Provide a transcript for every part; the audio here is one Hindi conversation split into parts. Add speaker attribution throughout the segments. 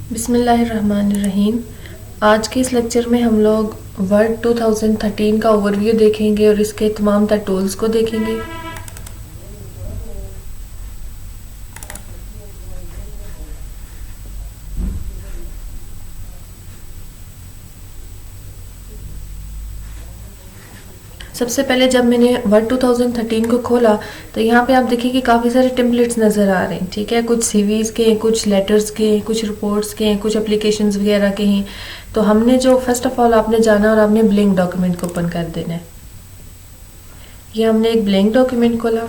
Speaker 1: बिस्मिल्लाहिर्रहमानिर्रहीम। आज के इस लेक्चर में हम लोग वर्ड 2013 का ओवरव्यू देखेंगे और इसके तमाम तर टूल्स को देखेंगे। सबसे पहले जब मैंने वर्ड 2013 को खोला तो यहाँ पे आप देखिए कि काफ़ी सारे टेम्पलेट्स नज़र आ रहे हैं। ठीक है, कुछ सीवीज़ के हैं, कुछ लेटर्स के हैं, कुछ रिपोर्ट्स के हैं, कुछ एप्लीकेशंस वगैरह के हैं। तो हमने जो फर्स्ट ऑफ ऑल आपने जाना और आपने ब्लैंक डॉक्यूमेंट को ओपन कर देना है। ये हमने एक ब्लैंक डॉक्यूमेंट खोला।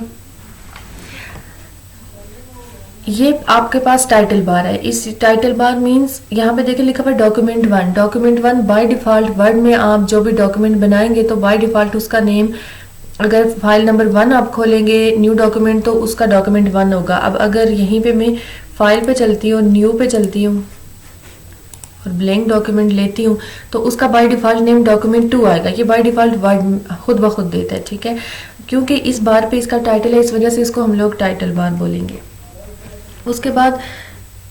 Speaker 1: ये आपके पास टाइटल बार है। इस टाइटल बार मींस यहाँ पे देखिए लिखा हुआ है document one. Document one by default word में आप जो भी डॉक्यूमेंट बनाएंगे तो बाय डिफ़ॉल्ट उसका नेम, अगर फाइल नंबर 1 आप खोलेंगे न्यू डॉक्यूमेंट तो उसका डॉक्यूमेंट 1 होगा। अब अगर यहीं पे मैं फाइल पे चलती हूँ, न्यू पे चलती हूँ और ब्लैंक डॉक्यूमेंट लेती हूँ तो उसका बाय डिफ़ॉल्ट नेम डॉक्यूमेंट 2 आएगा। ये बाय डिफ़ॉल्ट वर्ड खुद ब खुद देता है। ठीक है, क्योंकि इस बार पे इसका टाइटल है इस वजह से इसको हम लोग टाइटल बार बोलेंगे। उसके बाद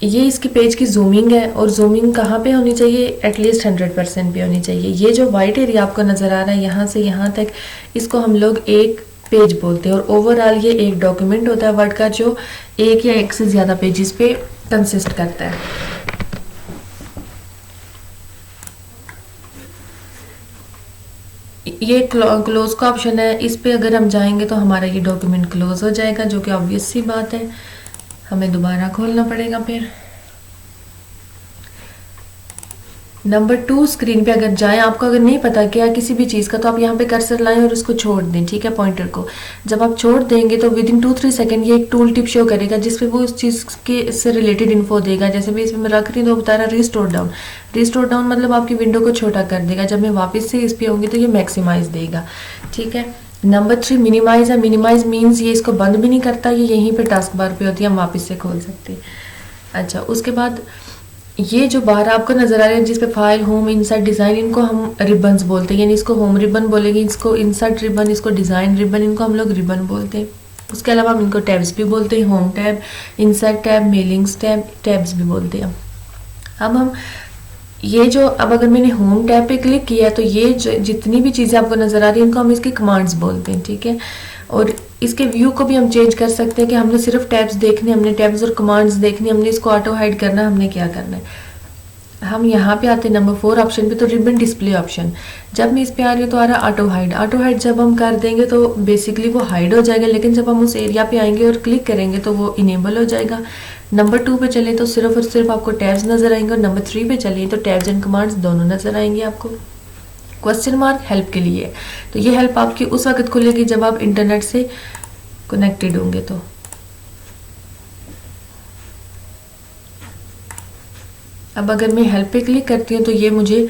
Speaker 1: ये इसकी पेज की जूमिंग है और जूमिंग कहाँ पे होनी चाहिए, एटलीस्ट 100% पे होनी चाहिए। ये जो वाइट एरिया आपको नज़र आ रहा है यहाँ से यहाँ तक, इसको हम लोग एक पेज बोलते हैं। और ओवरऑल ये एक डॉक्यूमेंट होता है वर्ड का जो एक या एक से ज़्यादा पेजेस पे कंसिस्ट करता है। ये क्लोज का ऑप्शन है, इस पे अगर हम जाएंगे तो हमारा ये डॉक्यूमेंट क्लोज हो जाएगा, जो कि ऑब्वियस सी बात है, हमें दोबारा खोलना पड़ेगा। फिर नंबर 2 स्क्रीन पे अगर जाएं, आपको अगर नहीं पता क्या किसी भी चीज़ का तो आप यहाँ पे कर्सर लाएं और उसको छोड़ दें। ठीक है, पॉइंटर को जब आप छोड़ देंगे तो विद इन 2-3 सेकंड ये एक टूल टिप शो करेगा जिसपे वो उस चीज़ के से रिलेटेड इन्फो देगा। जैसे भी इसमें मैं रख रही हूँ तो बता रहा रिस्टोर डाउन। रिस्टोर डाउन मतलब आपकी विंडो को छोटा कर देगा। जब मैं वापस से इस पे आऊँगी तो ये मैक्सिमाइज देगा। ठीक है, नंबर 3 मिनिमाइज है। मिनिमाइज मीन्स ये इसको बंद भी नहीं करता, ये यहीं पे टास्क बार पे होती है, हम वापस से खोल सकते हैं। अच्छा, उसके बाद ये जो बाहर आपको नजर आ रहा है जिस पे फाइल, होम, इंसर्ट, डिजाइन, इनको हम रिबन्स बोलते हैं। यानी इसको होम रिबन बोलेंगे, इसको इंसर्ट रिबन, इसको डिजाइन रिबन, इनको हम लोग रिबन बोलते हैं। उसके अलावा हम इनको टैब्स भी बोलते हैं, home tab, insert tab, mailings tab, tabs भी बोलते हैं। अब हम ये जो अब अगर मैंने होम टैब पे क्लिक किया तो ये जितनी भी चीज़ें आपको नज़र आ रही हैं इनको हम इसकी कमांड्स बोलते हैं। ठीक है, और इसके व्यू को भी हम चेंज कर सकते हैं कि हमने सिर्फ टैब्स देखने, हमने टैब्स और कमांड्स देखनी, हमने इसको ऑटो हाइड करना, हमने क्या करना है। हम यहाँ पे आते हैं नंबर 4 ऑप्शन पे, तो रिबन डिस्प्ले ऑप्शन। जब मैं इस पे आ रही हूँ तो आ रहा ऑटो हाइड। ऑटो हाइड जब हम कर देंगे तो बेसिकली वो हाइड हो जाएगा, लेकिन जब हम उस एरिया पे आएंगे और क्लिक करेंगे तो वो इनेबल हो जाएगा। नंबर 2 पे चले तो सिर्फ और सिर्फ आपको टैब्स नजर आएंगे और नंबर 3 पे चलिए तो टैब्स एंड कमांड्स दोनों नजर आएंगे आपको। क्वेश्चन मार्क हेल्प के लिए, तो ये हेल्प आपकी उस वक्त खुलेगी जब आप इंटरनेट से कनेक्टेड होंगे। तो अब अगर मैं हेल्प पे क्लिक करती हूँ तो ये मुझे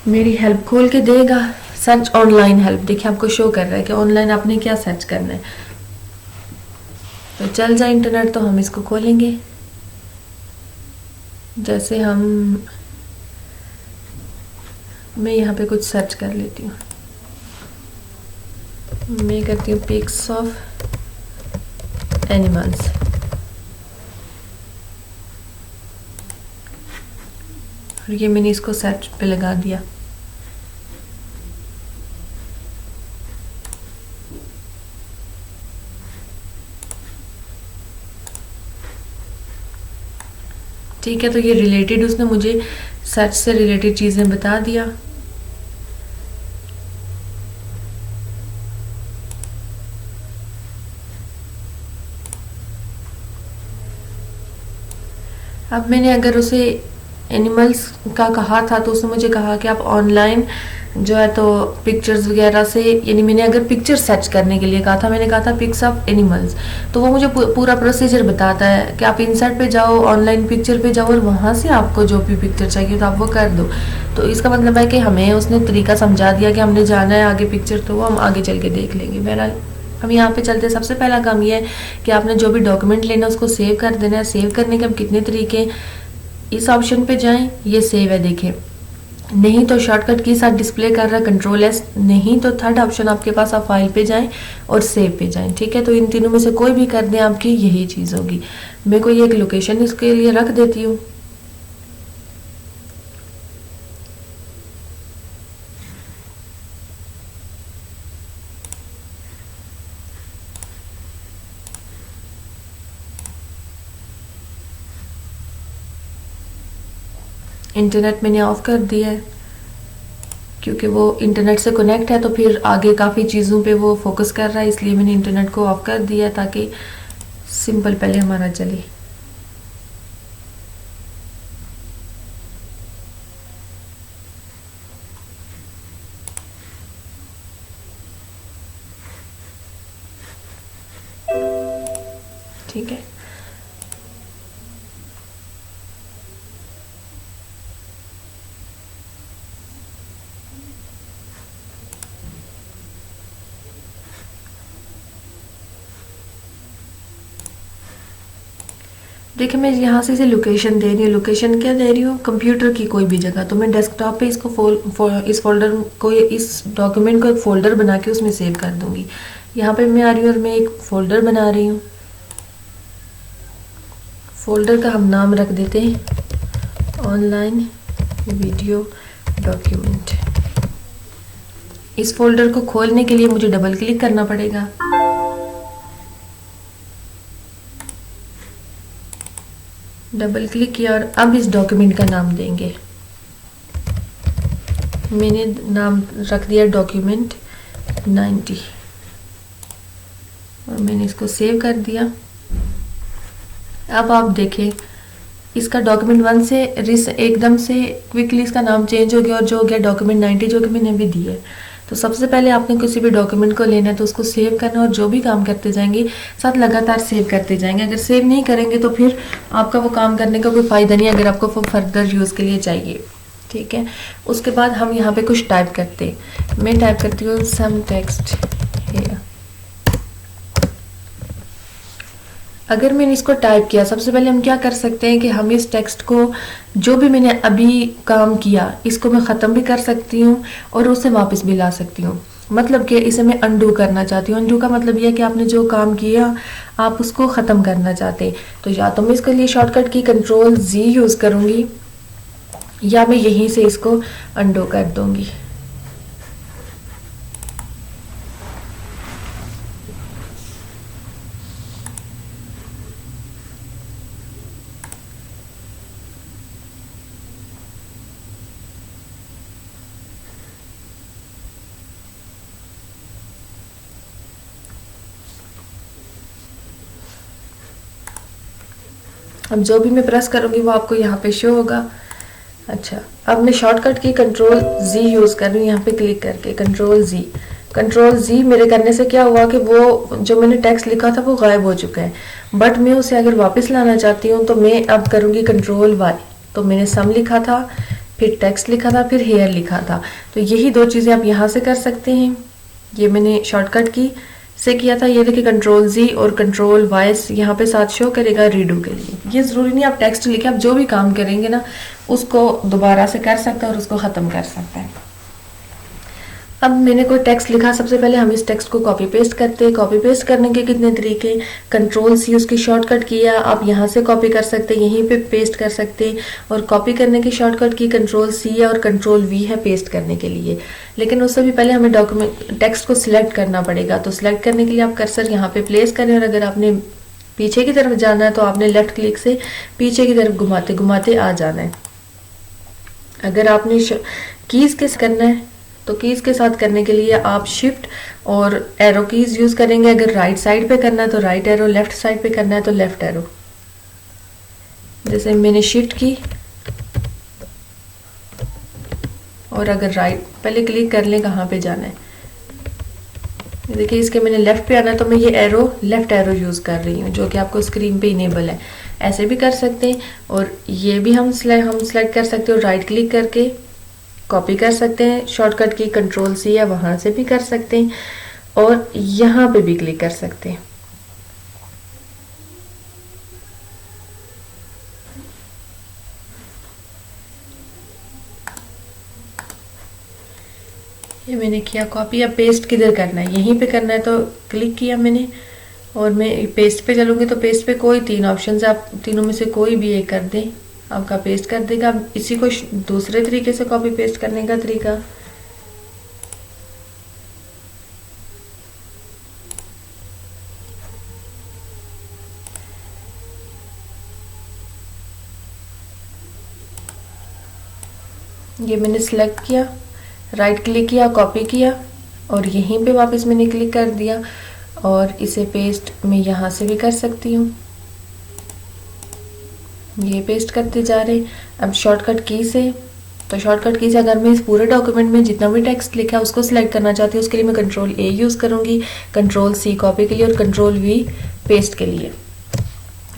Speaker 1: मेरी हेल्प खोल के देगा। सर्च ऑनलाइन हेल्प, देखिए आपको शो कर रहा है कि ऑनलाइन आपने क्या सर्च करना है। तो चल जाए इंटरनेट, तो हम इसको खोलेंगे। जैसे मैं यहाँ पे कुछ सर्च कर लेती हूँ। मैं करती हूँ पिक्स ऑफ एनिमल्स। और ये मैंने इसको सर्च पे लगा दिया। ठीक है, तो ये रिलेटेड उसने मुझे सर्च से रिलेटेड चीज़ें बता दिया। अब मैंने अगर उसे एनिमल्स का कहा था तो उसने मुझे कहा कि आप ऑनलाइन जो है तो पिक्चर्स वगैरह से, यानी मैंने अगर पिक्चर सर्च करने के लिए कहा था, मैंने कहा था पिक्स ऑफ एनिमल्स, तो वो मुझे पूरा प्रोसीजर बताता है कि आप इंसर्ट पे जाओ, ऑनलाइन पिक्चर पे जाओ और वहाँ से आपको जो भी पिक्चर चाहिए तो आप वो कर दो। तो इसका मतलब है कि हमें उसने तरीका समझा दिया कि हमने जाना है आगे पिक्चर, तो वो हम आगे चल के देख लेंगे। बहरहाल हम यहाँ पे चलते हैं। सबसे पहला काम ये है कि आपने जो भी डॉक्यूमेंट लेना है उसको सेव कर देना है। सेव करने के अब कितने तरीके, इस ऑप्शन पे जाएं, ये सेव है देखें, नहीं तो शॉर्टकट की साथ डिस्प्ले कर रहा है Ctrl+, नहीं तो थर्ड ऑप्शन आपके पास, आप फाइल पे जाएं और सेव पे जाएं। ठीक है, तो इन तीनों में से कोई भी कर दें आपकी यही चीज़ होगी। मैं कोई एक लोकेशन इसके लिए रख देती हूँ। इंटरनेट मैंने ऑफ कर दिया है क्योंकि वो इंटरनेट से कनेक्ट है, तो फिर आगे काफ़ी चीज़ों पे वो फोकस कर रहा है, इसलिए मैंने इंटरनेट को ऑफ कर दिया ताकि सिंपल पहले हमारा चले। ठीक है, देखिए मैं यहाँ से इसे लोकेशन दे रही हूँ। लोकेशन क्या दे रही हूँ? कंप्यूटर की कोई भी जगह। तो मैं डेस्कटॉप पे इसको इस फोल्डर को, इस डॉक्यूमेंट को एक फ़ोल्डर बना के उसमें सेव कर दूँगी। यहाँ पे मैं आ रही हूँ और मैं एक फ़ोल्डर बना रही हूँ। फ़ोल्डर का हम नाम रख देते हैं ऑनलाइन वीडियो डॉक्यूमेंट। इस फोल्डर को खोलने के लिए मुझे डबल क्लिक करना पड़ेगा। डबल क्लिक किया और अब इस डॉक्यूमेंट का नाम देंगे। मैंने नाम रख दिया डॉक्यूमेंट 90 और मैंने इसको सेव कर दिया। अब आप देखें इसका डॉक्यूमेंट 1 से एकदम से क्विकली इसका नाम चेंज हो गया और जो हो गया डॉक्यूमेंट 90 जो कि मैंने अभी दी है। तो सबसे पहले आपने किसी भी डॉक्यूमेंट को लेना है तो उसको सेव करना और जो भी काम करते जाएंगे साथ लगातार सेव करते जाएंगे। अगर सेव नहीं करेंगे तो फिर आपका वो काम करने का कोई फ़ायदा नहीं, अगर आपको वो फर्दर यूज़ के लिए चाहिए। ठीक है, उसके बाद हम यहाँ पे कुछ टाइप करते हैं। मैं टाइप करती हूँ सम टेक्स्ट हियर। अगर मैंने इसको टाइप किया, सबसे पहले हम क्या कर सकते हैं कि हम इस टेक्स्ट को, जो भी मैंने अभी काम किया, इसको मैं ख़त्म भी कर सकती हूँ और उसे वापस भी ला सकती हूँ। मतलब कि इसे मैं अंडू करना चाहती हूँ। अंडू का मतलब यह है कि आपने जो काम किया आप उसको ख़त्म करना चाहते हैं। तो या तो मैं इसके लिए शॉर्टकट की Ctrl+Z यूज़ करूँगी या मैं यहीं से इसको अंडू कर दूँगी। अब जो भी मैं प्रेस करूँगी वो आपको यहाँ पे शो होगा। अच्छा, अब मैं शॉर्टकट की Ctrl+Z यूज़ कर रही हूँ, यहाँ पे क्लिक करके Ctrl+Z मेरे करने से क्या हुआ कि वो जो मैंने टेक्स्ट लिखा था वो गायब हो चुका है। बट मैं उसे अगर वापस लाना चाहती हूँ तो मैं अब करूँगी Ctrl+Y। तो मैंने सम लिखा था, फिर टेक्स्ट लिखा था, फिर हेयर लिखा था। तो यही दो चीज़ें आप यहाँ से कर सकते हैं। ये मैंने शॉर्टकट की से किया था। ये देखिए Ctrl+Z और Ctrl+Y यहाँ पे साथ शो करेगा रीडू के लिए। ये ज़रूरी नहीं आप टेक्स्ट लिखे, आप जो भी काम करेंगे ना उसको दोबारा से कर सकते हैं और उसको ख़त्म कर सकते हैं। अब मैंने कोई टेक्स्ट लिखा, सबसे पहले हम इस टेक्स्ट को कॉपी पेस्ट करते हैं। कॉपी पेस्ट करने के कितने तरीके? Ctrl+C उसकी शॉर्टकट किया, आप यहाँ से कॉपी कर सकते हैं, यहीं पे पेस्ट कर सकते हैं। और कॉपी करने की शॉर्टकट की Ctrl+C है और Ctrl+V है पेस्ट करने के लिए। लेकिन उससे भी पहले हमें डॉक्यूमेंट टेक्स्ट को सिलेक्ट करना पड़ेगा। तो सिलेक्ट करने के लिए आप कर्सर यहाँ पे प्लेस करें और अगर आपने पीछे की तरफ जाना है तो आपने लेफ्ट क्लिक से पीछे की तरफ घुमाते घुमाते आ जाना है। अगर आपने कीज़ के करना है तो कीज़ के साथ करने के लिए आप शिफ्ट और एरो कीज़ यूज़ करेंगे। अगर राइट साइड पे करना है तो राइट एरो, लेफ्ट साइड पे करना है तो लेफ्ट एरो। जैसे मैंने शिफ्ट की और अगर राइट, पहले क्लिक कर लें कहाँ पे जाना है। देखिए इसके मैंने लेफ्ट पे आना है तो मैं ये एरो लेफ्ट एरो यूज़ कर रही हूँ जो कि आपको स्क्रीन पे इनेबल है। ऐसे भी कर सकते हैं और ये भी हम सेलेक्ट कर सकते हैं और राइट क्लिक करके कॉपी कर सकते हैं। शॉर्टकट की Ctrl+C या वहाँ से भी कर सकते हैं और यहाँ पे भी क्लिक कर सकते हैं। ये मैंने किया कॉपी। अब पेस्ट किधर करना है? यहीं पे करना है तो क्लिक किया मैंने और मैं पेस्ट पे चलूँगी तो पेस्ट पे कोई 3 ऑप्शन है, आप तीनों में से कोई भी एक कर दें, आपका पेस्ट कर देगा। अब इसी को दूसरे तरीके से कॉपी पेस्ट करने का तरीका, ये मैंने सिलेक्ट किया, राइट क्लिक किया, कॉपी किया और यहीं पे वापस मैंने क्लिक कर दिया और इसे पेस्ट मैं यहाँ से भी कर सकती हूँ। ये पेस्ट करते जा रहे। अब शॉर्टकट की से, तो शॉर्टकट की से अगर मैं इस पूरे डॉक्यूमेंट में जितना भी टेक्स्ट लिखा है उसको सिलेक्ट करना चाहती हूँ, उसके लिए मैं कंट्रोल ए यूज़ करूँगी, कंट्रोल सी कॉपी के लिए और कंट्रोल वी पेस्ट के लिए।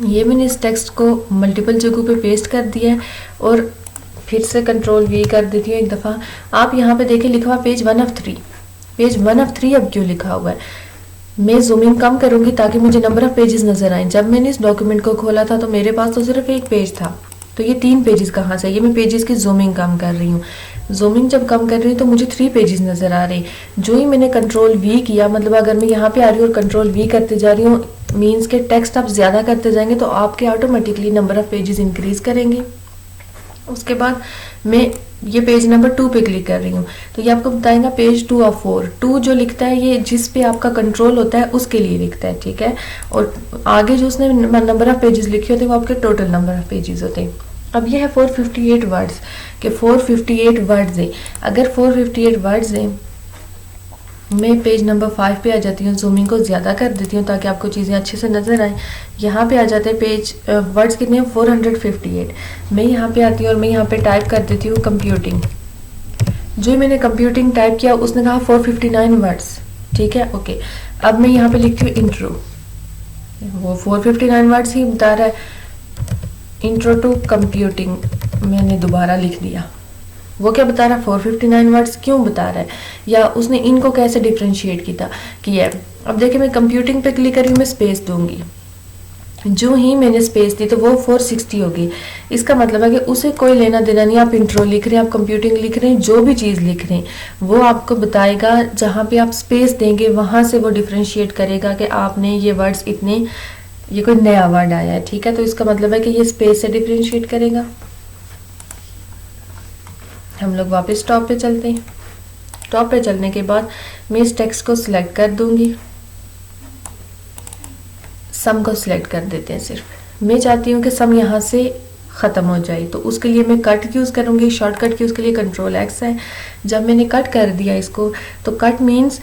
Speaker 1: ये मैंने इस टेक्स्ट को मल्टीपल जगहों पे पेस्ट कर दिया है और फिर से कंट्रोल वी कर देती हूँ एक दफ़ा। आप यहाँ पे देखें लिखा हुआ पेज 1 ऑफ 3, पेज 1 ऑफ 3 अब क्यों लिखा हुआ है? मैं जूमिंग कम करूँगी ताकि मुझे नंबर ऑफ पेजेस नज़र आए। जब मैंने इस डॉक्यूमेंट को खोला था तो मेरे पास तो सिर्फ एक पेज था, तो ये 3 पेजेस कहाँ से? ये मैं पेजेस की जूमिंग कम कर रही हूँ। जूमिंग जब कम कर रही हूँ तो मुझे 3 पेजेस नज़र आ रहे। जो ही मैंने कंट्रोल वी किया, मतलब अगर मैं यहाँ पे आ रही हूँ और कंट्रोल वी करते जा रही हूँ, मीन्स के टेक्स्ट आप ज़्यादा करते जाएंगे तो आपके automatically number of pages increase करेंगे। उसके बाद मैं ये पेज नंबर 2 पे क्लिक कर रही हूँ तो ये आपको बताएगा पेज 2 ऑफ 4। 2 जो लिखता है ये जिस पे आपका कंट्रोल होता है उसके लिए लिखता है, ठीक है। और आगे जो उसने नंबर ऑफ पेजेस लिखे होते हैं वो आपके टोटल नंबर ऑफ पेजेस होते हैं। अब ये है 458 वर्ड्स के 458 वर्ड्स है। अगर 458 वर्ड्स है, मैं पेज नंबर 5 पे आ जाती हूँ, जूमिंग को ज़्यादा कर देती हूँ ताकि आपको चीज़ें अच्छे से नज़र आए। यहाँ पे आ जाते हैं पेज वर्ड्स कितने हैं? 458। मैं यहाँ पे आती हूँ और मैं यहाँ पे टाइप कर देती हूँ कंप्यूटिंग। जो मैंने कंप्यूटिंग टाइप किया उसने कहा 459 वर्ड्स, ठीक है, ओके। अब मैं यहाँ पे लिखती हूँ इंट्रो, वो 459 वर्ड्स ही बता रहा है। इंट्रो टू कंप्यूटिंग मैंने दोबारा लिख दिया। वो क्या बता रहा है? 459 वर्ड्स क्यों बता रहा है, या उसने इनको कैसे डिफ्रेंशिएट किया है। अब देखिए मैं कंप्यूटिंग पे क्लिक करी, मैं स्पेस दूंगी। जो ही मैंने स्पेस दी तो वो 460 होगी। इसका मतलब है कि उसे कोई लेना देना नहीं। आप इंट्रो लिख रहे हैं, आप कंप्यूटिंग लिख रहे हैं, जो भी चीज़ लिख रहे हैं वो आपको बताएगा। जहाँ पे आप स्पेस देंगे वहाँ से वो डिफ्रेंशिएट करेगा कि आपने ये वर्ड्स इतने, ये कोई नया वर्ड आया है, ठीक है। तो इसका मतलब है कि ये स्पेस से डिफ्रेंशिएट करेगा। हम लोग वापस टॉप पे चलते हैं। टॉप पे चलने के बाद मैं इस टेक्स्ट को सिलेक्ट कर दूंगी, सम को सिलेक्ट कर देते हैं। सिर्फ मैं चाहती हूँ कि सम यहाँ से ख़त्म हो जाए, तो उसके लिए मैं कट यूज़ करूँगी। शॉर्टकट की उसके लिए कंट्रोल एक्स है। जब मैंने कट कर दिया इसको, तो कट मीन्स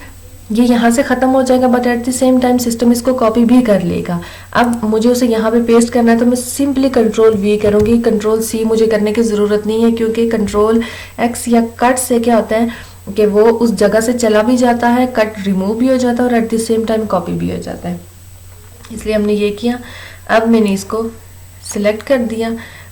Speaker 1: ये यहाँ से ख़त्म हो जाएगा, but at the same time system इसको कॉपी भी कर लेगा। अब मुझे उसे यहाँ पे पेस्ट करना है तो मैं सिंपली कंट्रोल वी करूँगी। कंट्रोल सी मुझे करने की ज़रूरत नहीं है, क्योंकि कंट्रोल एक्स या कट से क्या होता है कि वो उस जगह से चला भी जाता है, कट रिमूव भी हो जाता है और at the same time copy भी हो जाता है। इसलिए हमने ये किया। अब मैंने इसको सिलेक्ट कर दिया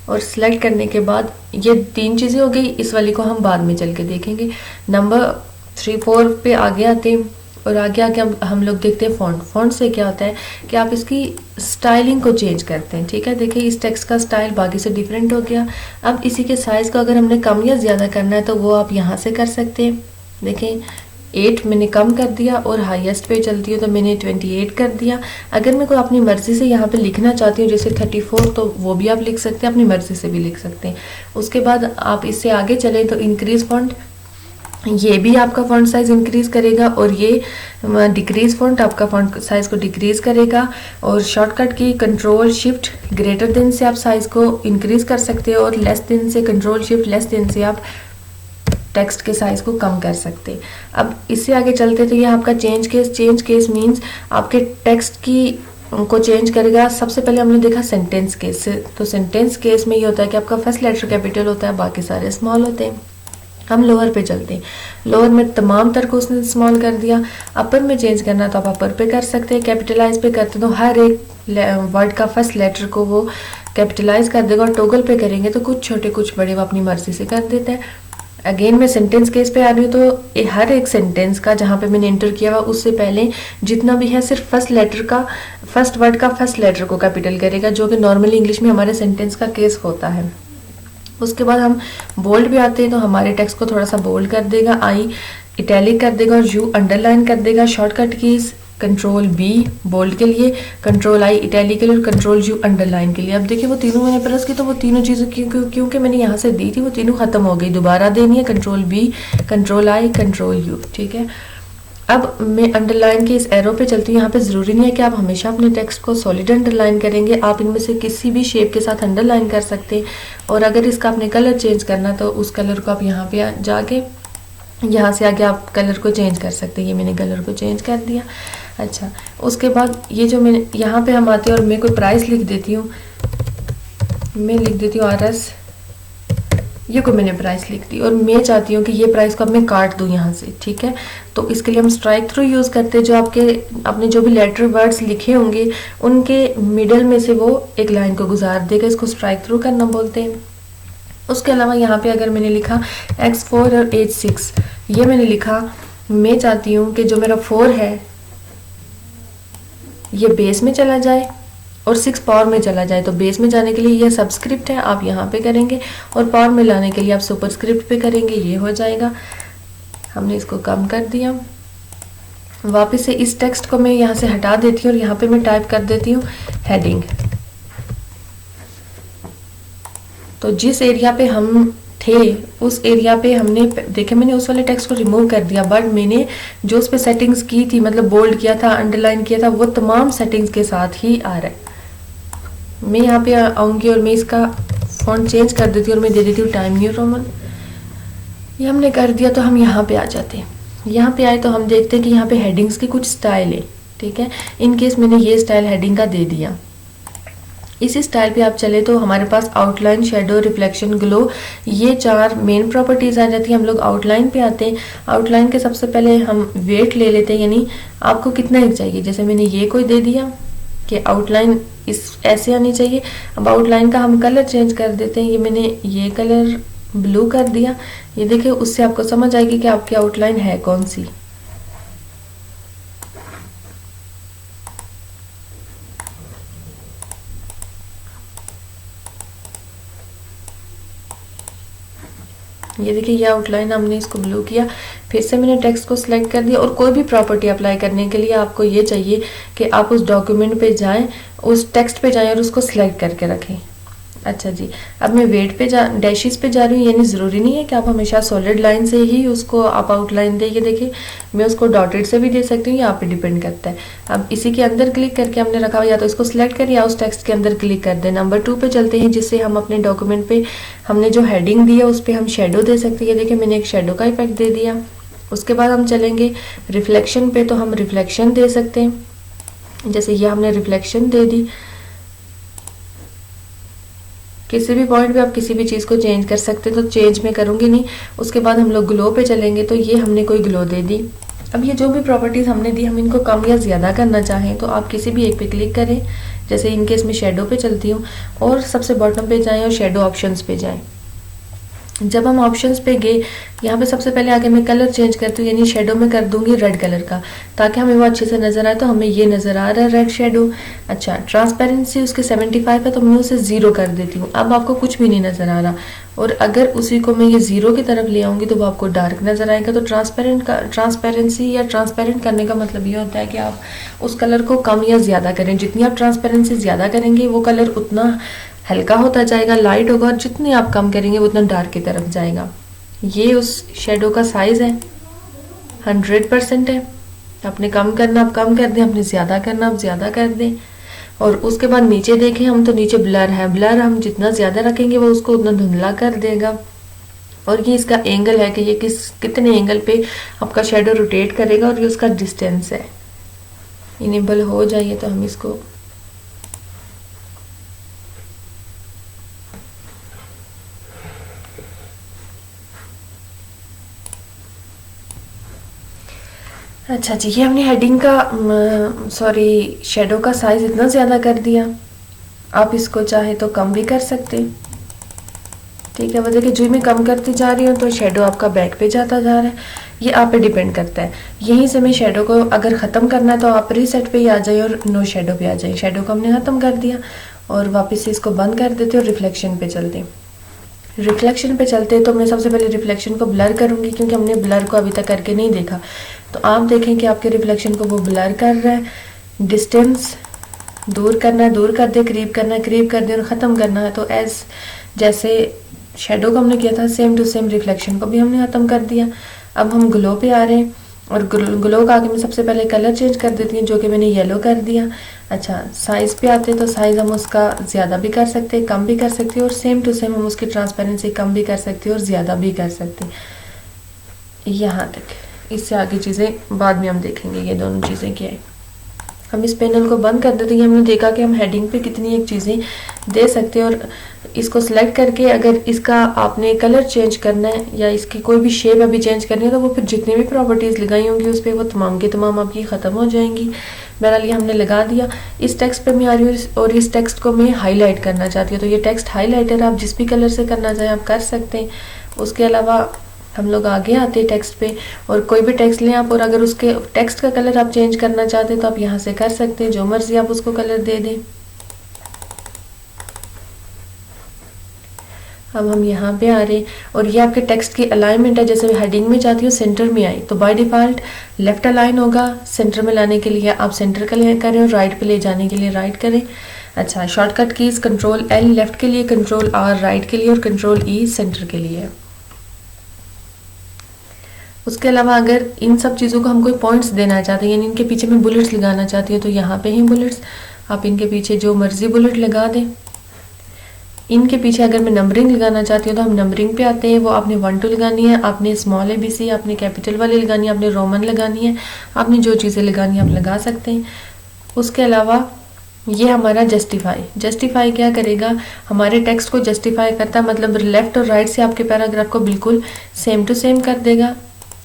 Speaker 1: और सिलेक्ट करने के बाद ये 3 चीज़ें हो गई। इस वाली को हम बाद में चल के देखेंगे। नंबर 3 4 पे आगे आते हैं और आगे आके हम लोग देखते हैं फ़ॉन्ट। फ़ॉन्ट से क्या होता है कि आप इसकी स्टाइलिंग को चेंज करते हैं, ठीक है। देखिए इस टेक्स्ट का स्टाइल बाकी से डिफरेंट हो गया। अब इसी के साइज़ को अगर हमने कम या ज़्यादा करना है तो वो आप यहाँ से कर सकते हैं। देखें 8 मैंने कम कर दिया और हाईएस्ट पे चलती हूँ तो मैंने 28 कर दिया। अगर मैं कोई अपनी मर्ज़ी से यहाँ पे लिखना चाहती हूँ जैसे 34, तो वो भी आप लिख सकते हैं, अपनी मर्ज़ी से भी लिख सकते हैं। उसके बाद आप इससे आगे चलें तो इंक्रीज़ फॉन्ट, ये भी आपका फॉन्ट साइज़ इंक्रीज़ करेगा और ये डिक्रीज़ फॉन्ट आपका फॉन्ट साइज़ को डिक्रीज़ करेगा। और शॉर्टकट की कंट्रोल शिफ्ट ग्रेटर देन से आप साइज़ को इंक्रीज़ कर सकते हो और लेस देन से कंट्रोल शिफ्ट लेस देन से आप टेक्स्ट के साइज़ को कम कर सकते हैं। अब इससे आगे चलते तो ये आपका चेंज केस मीन्स आपके टेक्स्ट की को चेंज करेगा। सबसे पहले हमने देखा सेंटेंस केस से, तो सेंटेंस केस में ये होता है कि आपका फर्स्ट लेटर कैपिटल होता है, बाकी सारे स्मॉल होते हैं। हम लोअर पे चलते हैं। लोअर में तमाम तर को उसने स्मॉल कर दिया। अपर में चेंज करना तो आप अपर पे कर सकते हैं। कैपिटलाइज पे करते तो हर एक वर्ड का फर्स्ट लेटर को वो कैपिटलाइज कर देगा और टोगल पे करेंगे तो कुछ छोटे कुछ बड़े वो अपनी मर्जी से कर देता है। अगेन मैं सेंटेंस केस पे आ रही हूँ तो हर एक सेंटेंस का जहाँ पे मैंने एंटर किया हुआ उससे पहले जितना भी है सिर्फ फर्स्ट वर्ड का फर्स्ट लेटर को कैपिटल करेगा, जो कि नॉर्मली इंग्लिश में हमारे सेंटेंस का केस होता है। उसके बाद हम बोल्ड भी आते हैं तो हमारे टेक्स्ट को थोड़ा सा बोल्ड कर देगा, आई इटैलिक कर देगा और यू अंडरलाइन कर देगा। Shortcut keys control B bold के लिए, कंट्रोल आई इटैलिक के लिए और कंट्रोल यू अंडरलाइन के लिए। अब देखिए वो तीनों मैंने प्रेस की तो वो तीनों चीज़ें क्योंकि मैंने यहाँ से दी थी वो तीनों खत्म हो गई, दोबारा देनी है। Control B, control I, control U, ठीक है। अब मैं अंडरलाइन के इस एरो पे चलती हूँ। यहाँ पे ज़रूरी नहीं है कि आप हमेशा अपने टेक्स्ट को सॉलिड अंडरलाइन करेंगे, आप इनमें से किसी भी शेप के साथ अंडरलाइन कर सकते हैं। और अगर इसका आपने कलर चेंज करना तो उस कलर को आप यहाँ पे जाके यहाँ से आगे आप कलर को चेंज कर सकते हैं। ये मैंने कलर को चेंज कर दिया। अच्छा, उसके बाद ये जो मैंने यहाँ पे हम आते हैं और मैं कोई प्राइस लिख देती हूँ, मैं लिख देती हूँ RS, ये को मैंने प्राइस लिख दी और मैं चाहती हूँ कि ये प्राइस को अब मैं काट दूँ यहाँ से, ठीक है। तो इसके लिए हम स्ट्राइक थ्रू यूज़ करते हैं, जो आपने जो भी लेटर वर्ड्स लिखे होंगे उनके मिडल में से वो एक लाइन को गुजार देगा, इसको स्ट्राइक थ्रू करना बोलते हैं। उसके अलावा यहाँ पे अगर मैंने लिखा X4 और H6, ये मैंने लिखा, मैं चाहती हूँ कि जो मेरा 4 है ये बेस में चला जाए और 6 पावर में चला जाए। तो बेस में जाने के लिए ये सबस्क्रिप्ट है, आप यहाँ पे करेंगे, और पावर में लाने के लिए आप सुपरस्क्रिप्ट पे करेंगे, ये हो जाएगा। हमने इसको कम कर दिया। वापस से इस टेक्स्ट को मैं यहाँ से हटा देती हूँ और यहाँ पे मैं टाइप कर देती हूँ हेडिंग। तो जिस एरिया पे हम थे उस एरिया पे हमने देखे, मैंने उस वाले टेक्स्ट को रिमूव कर दिया, बट मैंने जो उस पे सेटिंग्स की थी, मतलब बोल्ड किया था, अंडरलाइन किया था, वो तमाम सेटिंग्स के साथ ही आ रहा है। मैं यहाँ पे आऊँगी और मैं इसका फॉन्ट चेंज कर देती हूँ और मैं दे देती हूँ टाइम न्यू रोमन। ये हमने कर दिया। तो हम यहाँ पे आ जाते हैं। यहाँ पे आए तो हम देखते हैं कि यहाँ पे हेडिंग्स की कुछ स्टाइल है, ठीक है। इन केस मैंने ये स्टाइल हेडिंग का दे दिया। इसी स्टाइल पे आप चले तो हमारे पास आउटलाइन, शेडो, रिफ्लेक्शन, ग्लो, ये 4 मेन प्रॉपर्टीज आ जाती हैं। हम लोग आउटलाइन पे आते हैं। आउटलाइन के सबसे पहले हम वेट ले लेते हैं, यानी आपको कितना ही चाहिए। जैसे मैंने ये कोई दे दिया कि आउटलाइन इस ऐसे आनी चाहिए। अब आउटलाइन का हम कलर चेंज कर देते हैं। ये मैंने ये कलर ब्लू कर दिया। ये देखिए, उससे आपको समझ आएगी कि आपकी आउटलाइन है कौन सी। ये देखिए, ये आउटलाइन हमने इसको ब्लू किया। फिर से मैंने टेक्स्ट को सिलेक्ट कर दिया। और कोई भी प्रॉपर्टी अप्लाई करने के लिए आपको ये चाहिए कि आप उस डॉक्यूमेंट पे जाएं, उस टेक्स्ट पे जाएं और उसको सिलेक्ट करके रखें। अच्छा जी, अब मैं वेट पे डैशेस पे जा रही हूँ। यानी ज़रूरी नहीं है कि आप हमेशा सॉलिड लाइन से ही उसको आप आउटलाइन दें। ये देखिए, मैं उसको डॉटेड से भी दे सकती हूँ, यहाँ पे डिपेंड करता है। अब इसी के अंदर क्लिक करके हमने रखा हुआ, या तो इसको सिलेक्ट करें या उस टेक्स्ट के अंदर क्लिक कर दें। नंबर 2 पे चलते हैं, जिससे हम अपने डॉक्यूमेंट पे हमने जो हेडिंग दी है उस पर हम शेडो दे सकते हैं। देखिए, मैंने एक शेडो का इफेक्ट दे दिया। उसके बाद हम चलेंगे रिफ्लेक्शन पे, तो हम रिफ्लेक्शन दे सकते हैं। जैसे ये हमने रिफ्लेक्शन दे दी। किसी भी पॉइंट पे आप किसी भी चीज़ को चेंज कर सकते हैं, तो चेंज में करूँगी नहीं। उसके बाद हम लोग ग्लो पे चलेंगे, तो ये हमने कोई ग्लो दे दी। अब ये जो भी प्रॉपर्टीज़ हमने दी, हम इनको कम या ज़्यादा करना चाहें तो आप किसी भी एक पे क्लिक करें। जैसे इनकेस मैं शेडो पे चलती हूँ और सबसे बॉटम पे जाएँ और शेडो ऑप्शंस पे जाएँ। जब हम ऑप्शंस पे गए, यहाँ पे सबसे पहले आगे मैं कलर चेंज करती हूँ, यानी शेडो में कर दूंगी रेड कलर का, ताकि हमें वो अच्छे से नजर आए। तो हमें ये नजर आ रहा है रेड शेडो। अच्छा, ट्रांसपेरेंसी उसके 75 है, तो मैं उसे 0 कर देती हूँ। अब आपको कुछ भी नहीं नजर आ रहा। और अगर उसी को मैं ये 0 की तरफ ले आऊंगी तो वो आपको डार्क नजर आएगा। तो ट्रांसपेरेंसी या ट्रांसपेरेंट करने का मतलब ये होता है कि आप उस कलर को कम या ज्यादा करें। जितनी आप ट्रांसपेरेंसी ज्यादा करेंगे वो कलर उतना हल्का होता जाएगा, लाइट होगा, और जितने आप कम करेंगे उतना डार्क की तरफ जाएगा। ये उस शेडो का साइज है, 100% है। आपने कम करना आप कम कर दें, आपने ज़्यादा करना आप ज़्यादा कर दें। और उसके बाद नीचे देखें हम, तो नीचे ब्लर है। ब्लर हम जितना ज़्यादा रखेंगे वो उसको उतना धुंधला कर देगा। और ये इसका एंगल है कि ये कितने एंगल पे आपका शेडो रोटेट करेगा, और ये उसका डिस्टेंस है। इनेबल हो जाइए तो हम इसको अच्छा जी, ये हमने हेडिंग का शेडो का साइज इतना ज़्यादा कर दिया। आप इसको चाहे तो कम भी कर सकते हैं, ठीक है। देखिए, जो मैं कम करती जा रही हूँ तो शेडो आपका बैक पे जाता जा रहा है। ये आप पे डिपेंड करता है। यहीं से मैं शेडो को अगर ख़त्म करना है तो आप रीसेट पे ही आ जाइए और नो शेडो पे आ जाइए। शेडो को हमने ख़त्म कर दिया और वापस से इसको बंद कर देते और रिफ्लेक्शन पे चलते हैं। रिफ्लेक्शन पे चलते हैं तो मैं सबसे पहले रिफ्लेक्शन को ब्लर करूंगी, क्योंकि हमने ब्लर को अभी तक करके नहीं देखा। तो आप देखें कि आपके रिफ्लेक्शन को वो ब्लर कर रहा है। डिस्टेंस दूर करना है, दूर कर दे, क्रीप करना है, क्रीप कर दे, और ख़त्म करना है। तो जैसे शेडो को हमने किया था, सेम टू सेम रिफ्लेक्शन को भी हमने ख़त्म कर दिया। अब हम ग्लो पे आ रहे हैं और ग्लो का आगे मैं सबसे पहले कलर चेंज कर देती हूँ, जो कि मैंने येलो कर दिया। अच्छा, साइज़ पे आते तो साइज़ हम उसका ज़्यादा भी कर सकते हैं, कम भी कर सकते हैं, और सेम टू सेम हम उसकी ट्रांसपेरेंसी कम भी कर सकते हैं और ज़्यादा भी कर सकते हैं, यहाँ तक। इससे आगे चीज़ें बाद में हम देखेंगे, ये दोनों चीज़ें क्या है। हम इस पैनल को बंद कर देते हैं। हमने देखा कि हम हेडिंग पे कितनी एक चीज़ें दे सकते हैं, और इसको सिलेक्ट करके अगर इसका आपने कलर चेंज करना है या इसकी कोई भी शेप अभी चेंज करनी है, तो वो फिर जितनी भी प्रॉपर्टीज़ लगाई होंगी उस पर वो तमाम के तमाम आपकी ख़त्म हो जाएंगी। बहरहाल ये हमने लगा दिया। इस टेक्स्ट पे मैं आ रही हूँ और इस टेक्स्ट को मैं हाईलाइट करना चाहती हूँ, तो ये टेक्स्ट हाईलाइटर आप जिस भी कलर से करना चाहें आप कर सकते हैं। उसके अलावा हम लोग आगे आते हैं टेक्स्ट पे, और कोई भी टेक्स्ट लें आप, और अगर उसके टेक्स्ट का कलर आप चेंज करना चाहते हैं तो आप यहाँ से कर सकते हैं, जो मर्जी आप उसको कलर दे दें। अब हम यहाँ पे आ रहे हैं और ये आपके टेक्स्ट की अलाइनमेंट है। जैसे हेडिंग में जाती हूँ सेंटर में आई, तो बाय डिफ़ॉल्ट लेफ्ट अलाइन होगा। सेंटर में लाने के लिए आप सेंटर करें और राइट पे ले जाने के लिए राइट करें। अच्छा, shortcut keys control L left के लिए, कंट्रोल आर राइट के लिए, और कंट्रोल ई सेंटर के लिए। उसके अलावा अगर इन सब चीज़ों को हम कोई पॉइंट्स देना चाहते हैं, यानी इनके पीछे मैं बुलेट्स लगाना चाहती हूँ, तो यहाँ पे ही बुलेट्स, आप इनके पीछे जो मर्जी बुलेट लगा दें। इनके पीछे अगर मैं नंबरिंग लगाना चाहती हूँ तो हम नंबरिंग पे आते हैं। वो आपने 1 2 लगानी है, आपने स्मॉल ABC, आपने कैपिटल वाली लगानी है, आपने रोमन लगानी है, आपने जो चीज़ें लगानी है आप लगा सकते हैं। उसके अलावा ये हमारा जस्टिफाई क्या करेगा, हमारे टेक्स्ट को जस्टिफाई करता है, मतलब लेफ्ट और राइट से आपके पैराग्राफ को बिल्कुल सेम टू सेम कर देगा।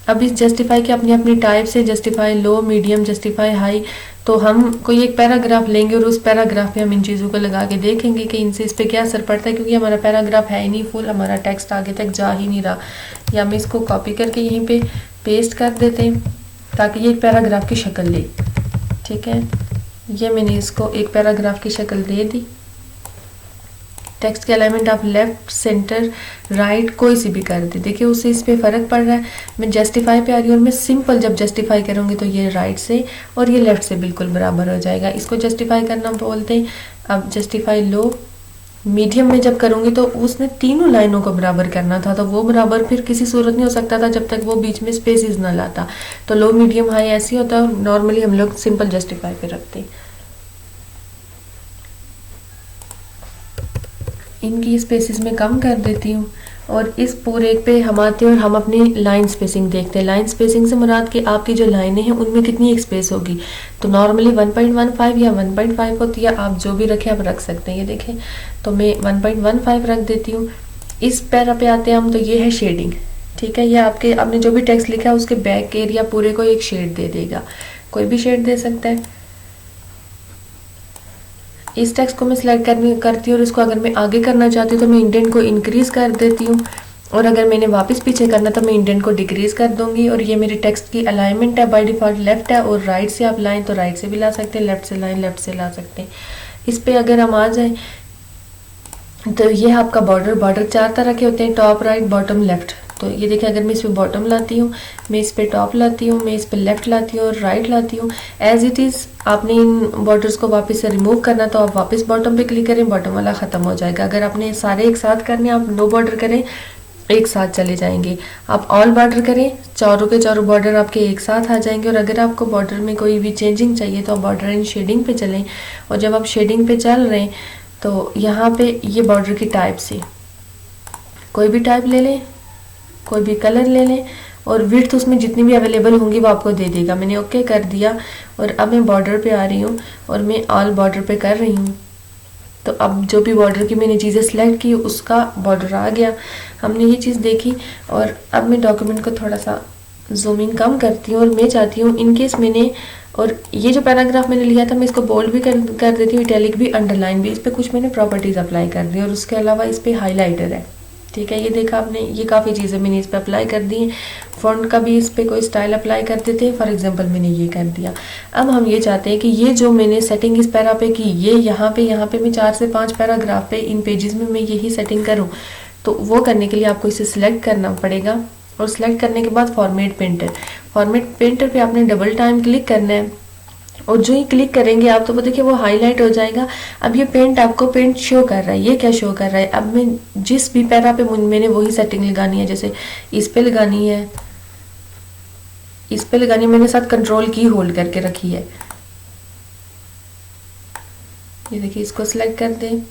Speaker 1: अब इस जस्टिफाई की अपनी अपनी टाइप से, जस्टिफाई लो, मीडियम, जस्टिफाई हाई, तो हम कोई एक पैराग्राफ लेंगे और उस पैराग्राफ पे हम इन चीज़ों को लगा के देखेंगे कि इनसे इस पर क्या असर पड़ता है, क्योंकि हमारा पैराग्राफ है ही नहीं फुल, हमारा टेक्स्ट आगे तक जा ही नहीं रहा। या हम इसको कॉपी करके यहीं पे पेस्ट कर देते हैं ताकि ये एक पैराग्राफ की शक्ल ले। ठीक है, ये मैंने इसको एक पैराग्राफ की शक्ल दे दी। टेक्स्ट के अलाइनमेंट आप लेफ्ट, सेंटर, राइट कोई सी भी कर दे, देखिए उससे इस पर फ़र्क पड़ रहा है। मैं जस्टिफाई पे आ रही हूँ और मैं सिंपल जब जस्टिफाई करूँगी तो ये राइट से और ये लेफ्ट से बिल्कुल बराबर हो जाएगा। इसको जस्टिफाई करना बोलते हैं। अब जस्टिफाई लो, मीडियम में जब करूँगी तो उसने तीनों लाइनों को बराबर करना था, तो वो बराबर फिर किसी सूरत नहीं हो सकता था जब तक वो बीच में स्पेसिस ना लाता। तो लो, मीडियम, हाई ऐसे होता है। नॉर्मली हम लोग सिंपल जस्टिफाई पे रखते हैं। इनकी स्पेसिस में कम कर देती हूँ और इस पूरे पे हम आते हैं और हम अपनी लाइन स्पेसिंग देखते हैं। लाइन स्पेसिंग से मुराद कि आपकी जो लाइनें हैं उनमें कितनी एक स्पेस होगी। तो नॉर्मली 1.15 या 1.5 होती है, आप जो भी रखें आप रख सकते हैं। ये देखें, तो मैं 1.15 रख देती हूँ। इस पैरा पे आते हैं हम, तो ये है शेडिंग। ठीक है, ये आपने जो भी टेक्स्ट लिखा है उसके बैक एरिया पूरे को एक शेड दे देगा, कोई भी शेड दे सकता है। इस टेक्स्ट को मैं सिलेक्ट करती हूँ और इसको अगर मैं आगे करना चाहती हूँ तो मैं इंडेंट को इंक्रीज कर देती हूँ, और अगर मैंने वापस पीछे करना तो मैं इंडेंट को डिक्रीज कर दूंगी। और ये मेरी टेक्स्ट की अलाइनमेंट है, बाय डिफॉल्ट लेफ्ट है, और राइट से आप लाइन तो राइट से भी ला सकते हैं, लेफ्ट से लाइन लेफ्ट से ला सकते हैं। इस पर अगर हम आ जाए तो ये आपका बॉर्डर 4 तरह के होते हैं, टॉप, राइट, बॉटम, लेफ्ट। तो ये देखिए, अगर मैं इस पर बॉटम लाती हूँ, मैं इस पर टॉप लाती हूँ, मैं इस पर लेफ्ट लाती हूँ और राइट लाती हूँ, एज इट इज़। आपने इन बॉर्डर्स को वापस से रिमूव करना तो आप वापस बॉटम पे क्लिक करें, बॉटम वाला ख़त्म हो जाएगा। अगर आपने सारे एक साथ करने, आप नो बॉर्डर करें, एक साथ चले जाएंगे। आप ऑल बॉर्डर करें, चारों के चारों बॉर्डर आपके एक साथ आ जाएंगे। और अगर आपको बॉर्डर में कोई भी चेंजिंग चाहिए तो आप बॉर्डर इन शेडिंग पे चलें, और जब आप शेडिंग पे चल रहे हैं तो यहाँ पे ये बॉर्डर की टाइप से कोई भी टाइप ले लें, कोई भी कलर ले लें, और विड्थ उसमें जितनी भी अवेलेबल होंगी वो आपको दे देगा। मैंने ओके कर दिया और अब मैं बॉर्डर पे आ रही हूँ और मैं ऑल बॉर्डर पे कर रही हूँ। तो अब जो भी बॉर्डर की मैंने चीज़ें सेलेक्ट की उसका बॉर्डर आ गया, हमने ये चीज़ देखी। और अब मैं डॉक्यूमेंट को थोड़ा सा जूमिंग कम करती हूँ और मैं चाहती हूँ इनकेस मैंने, और ये जो पैराग्राफ मैंने लिया था मैं इसको बोल्ड भी कर देती हूँ, इटैलिक भी, अंडरलाइन भी। इस पर कुछ मैंने प्रॉपर्टीज़ अप्लाई कर दी और उसके अलावा इस पर हाईलाइटर है। ठीक है, ये देखा आपने, ये काफ़ी चीज़ें मैंने इस पर अप्लाई कर दी हैं। फ़ॉन्ट का भी इस पर कोई स्टाइल अप्लाई कर देते हैं, फॉर एग्जांपल मैंने ये कर दिया। अब हम ये चाहते हैं कि ये जो मैंने सेटिंग इस पैरा पे की, ये यहाँ पे मैं 4 से 5 पैराग्राफ पे इन पेजेस में मैं यही सेटिंग करूँ, तो वो करने के लिए आपको इसे सिलेक्ट करना पड़ेगा। और सिलेक्ट करने के बाद फॉर्मेट पेंटर पे आपने डबल टाइम क्लिक करना है, और जो ही क्लिक करेंगे आप तो वो देखिए वो हाईलाइट हो जाएगा। अब ये पेंट आपको पेंट शो कर रहा है, ये क्या शो कर रहा है। अब मैं जिस भी पैरा पे मैंने वही सेटिंग लगानी है, जैसे इस पे लगानी है, इस पे लगानी, मैंने साथ कंट्रोल की होल्ड करके रखी है। ये देखिए, इसको सिलेक्ट कर दें,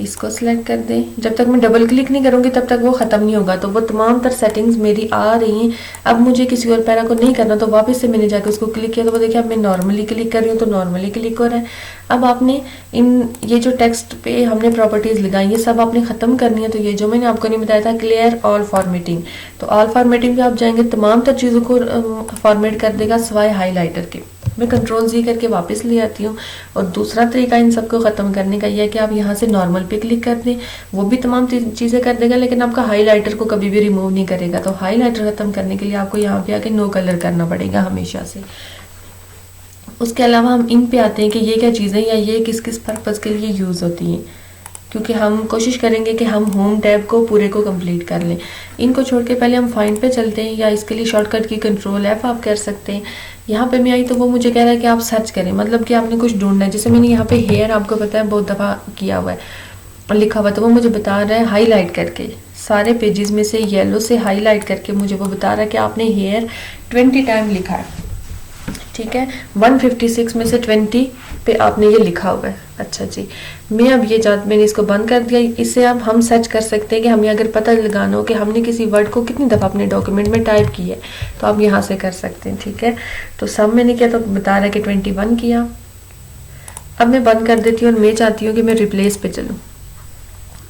Speaker 1: इसको सिलेक्ट कर दें। जब तक मैं डबल क्लिक नहीं करूंगी तब तक वो ख़त्म नहीं होगा। तो वो तमाम तर सेटिंग्स मेरी आ रही हैं। अब मुझे किसी और पैरा को नहीं करना, तो वापस से मैंने जाकर उसको क्लिक किया, तो वो देखिए अब मैं नॉर्मली क्लिक कर रही हूँ तो नॉर्मली क्लिक हो रहा है। अब आपने ये जो टेक्स्ट पे हमने प्रॉपर्टीज़ लगाई ये सब आपने ख़त्म करनी है। तो ये जो मैंने आपको नहीं बताया था क्लियर ऑल फॉर्मेटिंग, तो ऑल फॉर्मेटिंग पे आप जाएंगे, तमाम तर चीज़ों को फॉर्मेट कर देगा सिवाय हाईलाइटर के। मैं कंट्रोल Z करके वापस ले आती हूँ। और दूसरा तरीका इन सबको ख़त्म करने का यह है कि आप यहाँ से नॉर्मल पे क्लिक कर दें, वो भी तमाम चीज़ें कर देगा, लेकिन आपका हाईलाइटर को कभी भी रिमूव नहीं करेगा। तो हाईलाइटर ख़त्म करने के लिए आपको यहाँ पे आके नो कलर करना पड़ेगा हमेशा से। उसके अलावा हम इन पे आते हैं कि ये क्या चीज़ें या ये किस किस पर्पज़ के लिए यूज़ होती हैं, क्योंकि हम कोशिश करेंगे कि हम होम टैब को पूरे को कंप्लीट कर लें। इनको छोड़ के पहले हम फाइंड पे चलते हैं, या इसके लिए शॉर्टकट की कंट्रोल F आप कर सकते हैं। यहाँ पे मैं आई तो वो मुझे कह रहा है कि आप सर्च करें, मतलब कि आपने कुछ ढूंढना है। जैसे मैंने यहाँ पे हेयर, आपको पता है बहुत दफ़ा किया हुआ है, लिखा हुआ, तो वो मुझे बता रहा है हाईलाइट करके, सारे पेजेस में से येलो से हाईलाइट करके मुझे वो बता रहा है कि आपने हेयर 20 टाइम लिखा है, ठीक है। 156 में से 20 पे आपने ये लिखा हुआ है। अच्छा जी, मैंने इसको बंद कर दिया। इससे अब हम सर्च कर सकते हैं कि हमें अगर पता लगाना हो कि हमने किसी वर्ड को कितनी दफ़ा अपने डॉक्यूमेंट में टाइप किया है, तो आप यहाँ से कर सकते हैं, ठीक है। तो सब मैंने किया तो बता रहा है कि 21 किया। अब मैं बंद कर देती हूँ और मैं चाहती हूँ कि मैं रिप्लेस पे चलूँ,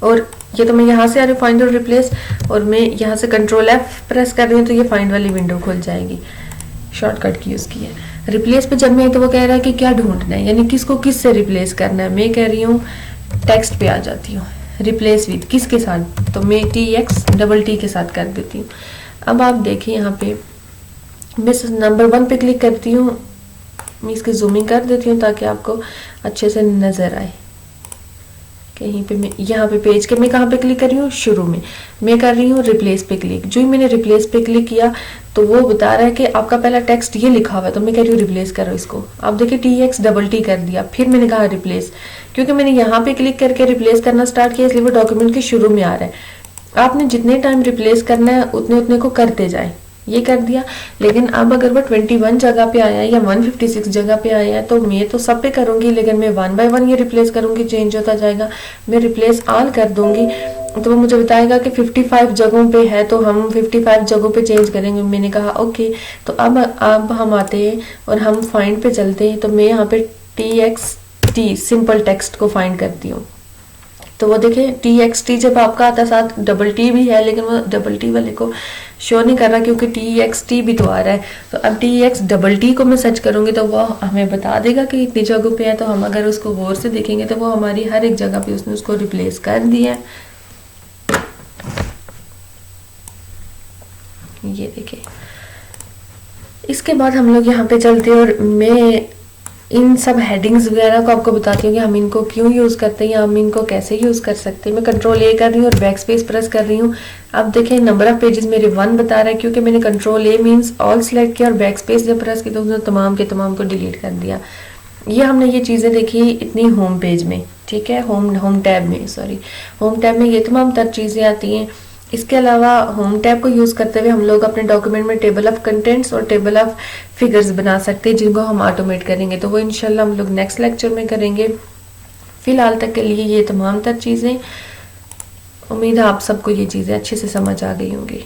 Speaker 1: और ये तो मैं यहाँ से आ रही हूँ फाइंड और रिप्लेस, और मैं यहाँ से कंट्रोल F प्रेस कर रही हूँ तो ये फाइंड वाली विंडो खुल जाएगी। शॉर्टकट की यूज़ की है। रिप्लेस पे जब मैं आई तो वो कह रहा है कि क्या ढूंढना है, यानी किसको किस से रिप्लेस करना है। मैं कह रही हूँ टेक्स्ट पे आ जाती हूँ, रिप्लेस विद किसके साथ, तो मैं TXT के साथ कर देती हूँ। अब आप देखिए यहाँ पे मैं नंबर 1 पे क्लिक करती हूँ, मैं इसकी जूमिंग कर देती हूँ ताकि आपको अच्छे से नज़र आए। कहीं पे मैं यहाँ पे पेज के मैं कहाँ पे क्लिक कर रही हूँ, शुरू में मैं कर रही हूँ रिप्लेस पे क्लिक। जो ही मैंने रिप्लेस पे क्लिक किया तो वो बता रहा है कि आपका पहला टेक्स्ट ये लिखा हुआ है, तो मैं कह रही हूँ रिप्लेस करो इसको। आप देखिए TXT कर दिया, फिर मैंने कहा रिप्लेस, क्योंकि मैंने यहाँ पे क्लिक करके रिप्लेस करना स्टार्ट किया इसलिए वो डॉक्यूमेंट के शुरू में आ रहा है। आपने जितने टाइम रिप्लेस करना है उतने उतने को करते जाए, ये कर दिया। लेकिन अब अगर वो 21 जगह पे आया है या 156 जगह पे आया है तो मैं तो सब पे करूंगी, लेकिन मैं 1 बाय 1 ये रिप्लेस करूंगी, चेंज होता जाएगा। मैं रिप्लेस ऑल कर दूंगी तो वो मुझे बताएगा कि 55 जगहों पे है तो हम 55 जगहों पे चेंज करेंगे। मैंने कहा ओके। तो अब हम आते हैं और हम फाइंड पे चलते हैं। तो मैं यहाँ पे TXT सिंपल टेक्स्ट को फाइंड करती हूँ। तो वो देखिए TXT जब आपका आता साथ T भी है, लेकिन वो T वाले को शो नहीं कर रहा क्योंकि TXT भी तो आ रहा है। तो अब TXT को मैं सर्च करूंगी तो वो हमें बता देगा कि इतनी जगह पे है। तो हम अगर उसको गौर से देखेंगे तो वो हमारी हर एक जगह पे उसने उसको रिप्लेस कर दिया है। ये देखिए, इसके बाद हम लोग यहाँ पे चलते हैं और मैं इन सब हेडिंग्स वगैरह को आपको बताती हूँ कि हम इनको क्यों यूज़ करते हैं या हम इनको कैसे यूज़ कर सकते हैं। मैं कंट्रोल A कर रही हूँ और बैक स्पेस प्रेस कर रही हूँ। अब देखें नंबर ऑफ पेजेस मेरे 1 बता रहा है क्योंकि मैंने control A means all select किया और बैक स्पेस जब प्रेस की तो उसने तमाम के तमाम को डिलीट कर दिया। ये हमने ये चीज़ें देखी इतनी होम पेज में, ठीक है, होम टैब में ये तमाम तर चीज़ें आती हैं। इसके अलावा होम टैब को यूज़ करते हुए हम लोग अपने डॉक्यूमेंट में टेबल ऑफ कंटेंट्स और टेबल ऑफ फिगर्स बना सकते हैं जिनको हम ऑटोमेट करेंगे। तो वो इंशाल्लाह हम लोग नेक्स्ट लेक्चर में करेंगे। फिलहाल तक के लिए ये तमाम तर चीज़ें, उम्मीद है आप सबको ये चीज़ें अच्छे से समझ आ गई होंगी।